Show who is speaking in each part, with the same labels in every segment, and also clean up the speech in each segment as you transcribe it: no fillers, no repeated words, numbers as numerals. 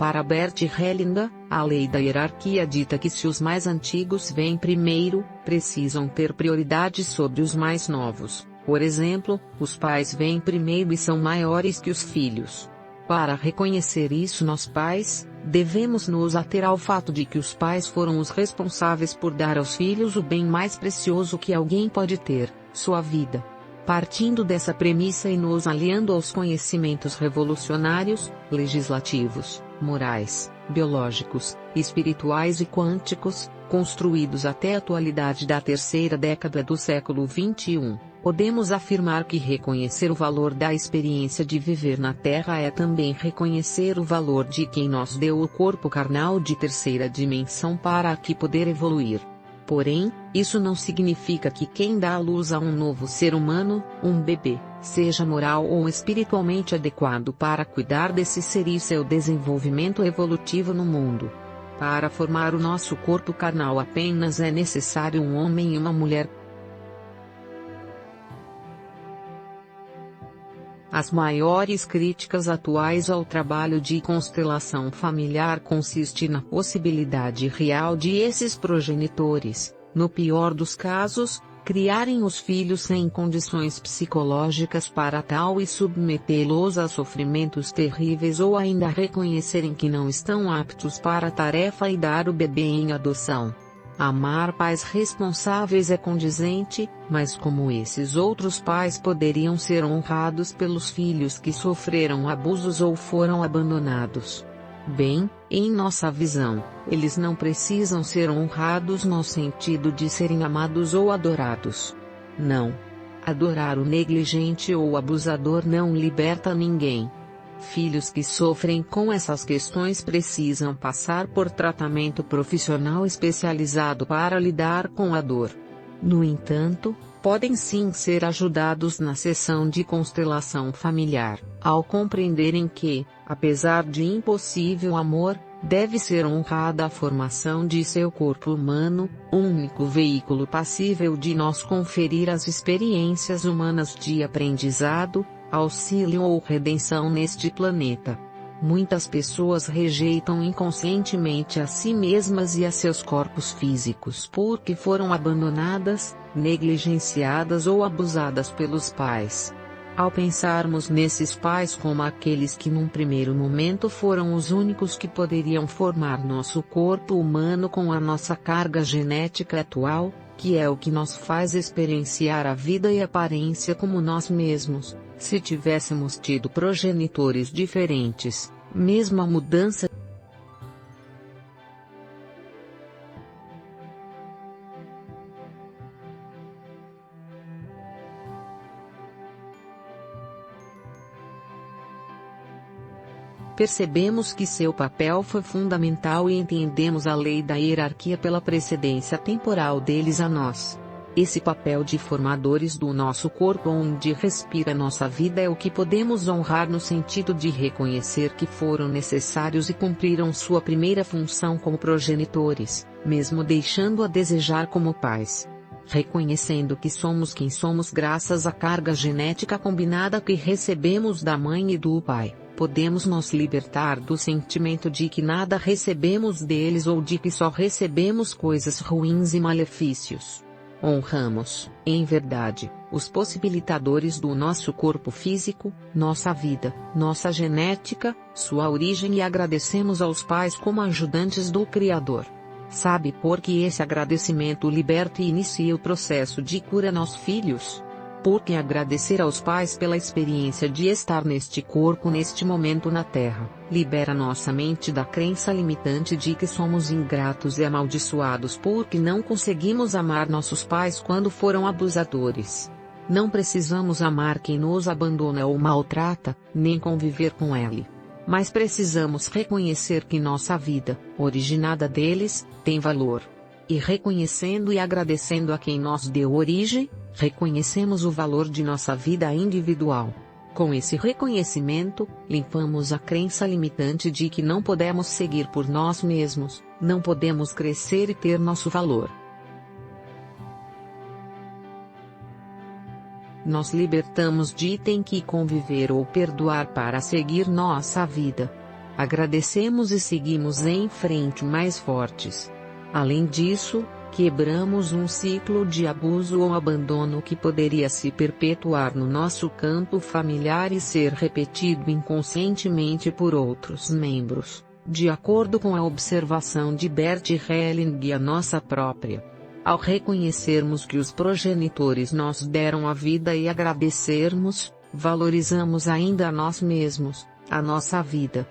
Speaker 1: Para Bert Hellinger, a lei da hierarquia dita que se os mais antigos vêm primeiro, precisam ter prioridade sobre os mais novos. Por exemplo, os pais vêm primeiro e são maiores que os filhos. Para reconhecer isso, nós pais, devemos nos ater ao fato de que os pais foram os responsáveis por dar aos filhos o bem mais precioso que alguém pode ter, sua vida. Partindo dessa premissa e nos aliando aos conhecimentos revolucionários, legislativos, morais, biológicos, espirituais e quânticos, construídos até a atualidade da terceira década do século XXI, podemos afirmar que reconhecer o valor da experiência de viver na Terra é também reconhecer o valor de quem nos deu o corpo carnal de terceira dimensão para aqui poder evoluir. Porém, isso não significa que quem dá à luz a um novo ser humano, um bebê, seja moral ou espiritualmente adequado para cuidar desse ser e seu desenvolvimento evolutivo no mundo. Para formar o nosso corpo carnal apenas é necessário um homem e uma mulher. As maiores críticas atuais ao trabalho de constelação familiar consiste na possibilidade real de esses progenitores, no pior dos casos, criarem os filhos sem condições psicológicas para tal e submetê-los a sofrimentos terríveis ou ainda reconhecerem que não estão aptos para a tarefa e dar o bebê em adoção. Amar pais responsáveis é condizente, mas como esses outros pais poderiam ser honrados pelos filhos que sofreram abusos ou foram abandonados? Bem, em nossa visão, eles não precisam ser honrados no sentido de serem amados ou adorados. Não. Adorar o negligente ou abusador não liberta ninguém. Filhos que sofrem com essas questões precisam passar por tratamento profissional especializado para lidar com a dor. No entanto, podem sim ser ajudados na sessão de constelação familiar, ao compreenderem que, apesar de impossível amor, deve ser honrada a formação de seu corpo humano, único veículo passível de nos conferir as experiências humanas de aprendizado, auxílio ou redenção neste planeta. Muitas pessoas rejeitam inconscientemente a si mesmas e a seus corpos físicos porque foram abandonadas, negligenciadas ou abusadas pelos pais. Ao pensarmos nesses pais como aqueles que num primeiro momento foram os únicos que poderiam formar nosso corpo humano com a nossa carga genética atual, que é o que nos faz experienciar a vida e aparência como nós mesmos, se tivéssemos tido progenitores diferentes, mesmo a mudança percebemos que seu papel foi fundamental e entendemos a lei da hierarquia pela precedência temporal deles a nós. Esse papel de formadores do nosso corpo onde respira nossa vida é o que podemos honrar no sentido de reconhecer que foram necessários e cumpriram sua primeira função como progenitores, mesmo deixando a desejar como pais. Reconhecendo que somos quem somos graças à carga genética combinada que recebemos da mãe e do pai, podemos nos libertar do sentimento de que nada recebemos deles ou de que só recebemos coisas ruins e malefícios. Honramos, em verdade, os possibilitadores do nosso corpo físico, nossa vida, nossa genética, sua origem e agradecemos aos pais como ajudantes do Criador. Sabe por que esse agradecimento liberta e inicia o processo de cura nos filhos? Porque agradecer aos pais pela experiência de estar neste corpo neste momento na Terra, libera nossa mente da crença limitante de que somos ingratos e amaldiçoados porque não conseguimos amar nossos pais quando foram abusadores. Não precisamos amar quem nos abandona ou maltrata, nem conviver com ele. Mas precisamos reconhecer que nossa vida, originada deles, tem valor. E reconhecendo e agradecendo a quem nos deu origem, reconhecemos o valor de nossa vida individual. Com esse reconhecimento, limpamos a crença limitante de que não podemos seguir por nós mesmos, não podemos crescer e ter nosso valor. Nos libertamos de tem que conviver ou perdoar para seguir nossa vida. agradecemos e seguimos em frente mais fortes. Além disso, quebramos um ciclo de abuso ou abandono que poderia se perpetuar no nosso campo familiar e ser repetido inconscientemente por outros membros, de acordo com a observação de Bert Helling e a nossa própria. Ao reconhecermos que os progenitores nos deram a vida e agradecermos, valorizamos ainda a nós mesmos, a nossa vida.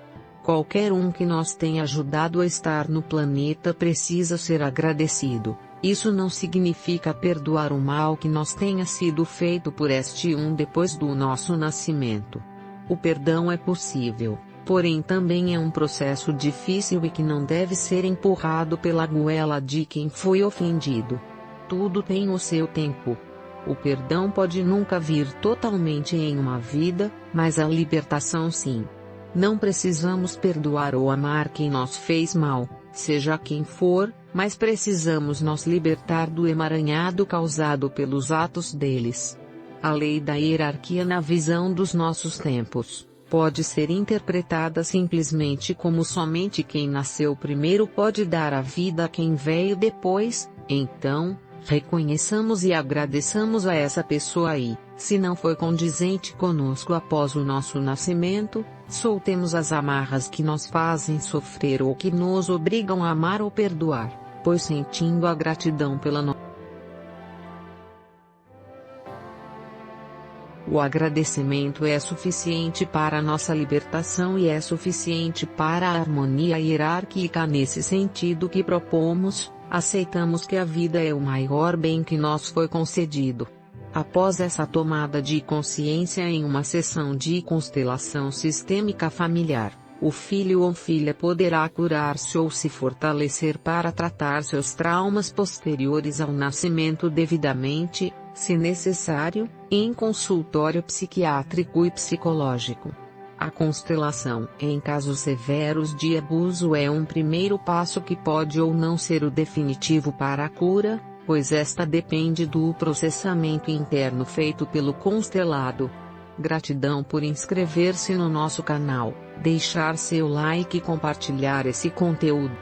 Speaker 1: Qualquer um que nos tenha ajudado a estar no planeta precisa ser agradecido. Isso não significa perdoar o mal que nos tenha sido feito por este um depois do nosso nascimento. O perdão é possível, porém também é um processo difícil e que não deve ser empurrado pela goela de quem foi ofendido. Tudo tem o seu tempo. O perdão pode nunca vir totalmente em uma vida, mas a libertação sim. Não precisamos perdoar ou amar quem nos fez mal, seja quem for, mas precisamos nos libertar do emaranhado causado pelos atos deles. A lei da hierarquia na visão dos nossos tempos pode ser interpretada simplesmente como somente quem nasceu primeiro pode dar a vida a quem veio depois. Então, reconheçamos e agradeçamos a essa pessoa e, se não foi condizente conosco após o nosso nascimento, soltemos as amarras que nos fazem sofrer ou que nos obrigam a amar ou perdoar, pois sentindo a gratidão pela O agradecimento é suficiente para a nossa libertação e é suficiente para a harmonia hierárquica nesse sentido que propomos. Aceitamos que a vida é o maior bem que nos foi concedido. Após essa tomada de consciência em uma sessão de constelação sistêmica familiar, o filho ou filha poderá curar-se ou se fortalecer para tratar seus traumas posteriores ao nascimento devidamente, se necessário, em consultório psiquiátrico e psicológico. A constelação, em casos severos de abuso, é um primeiro passo que pode ou não ser o definitivo para a cura, pois esta depende do processamento interno feito pelo constelado. Gratidão por inscrever-se no nosso canal, deixar seu like e compartilhar esse conteúdo.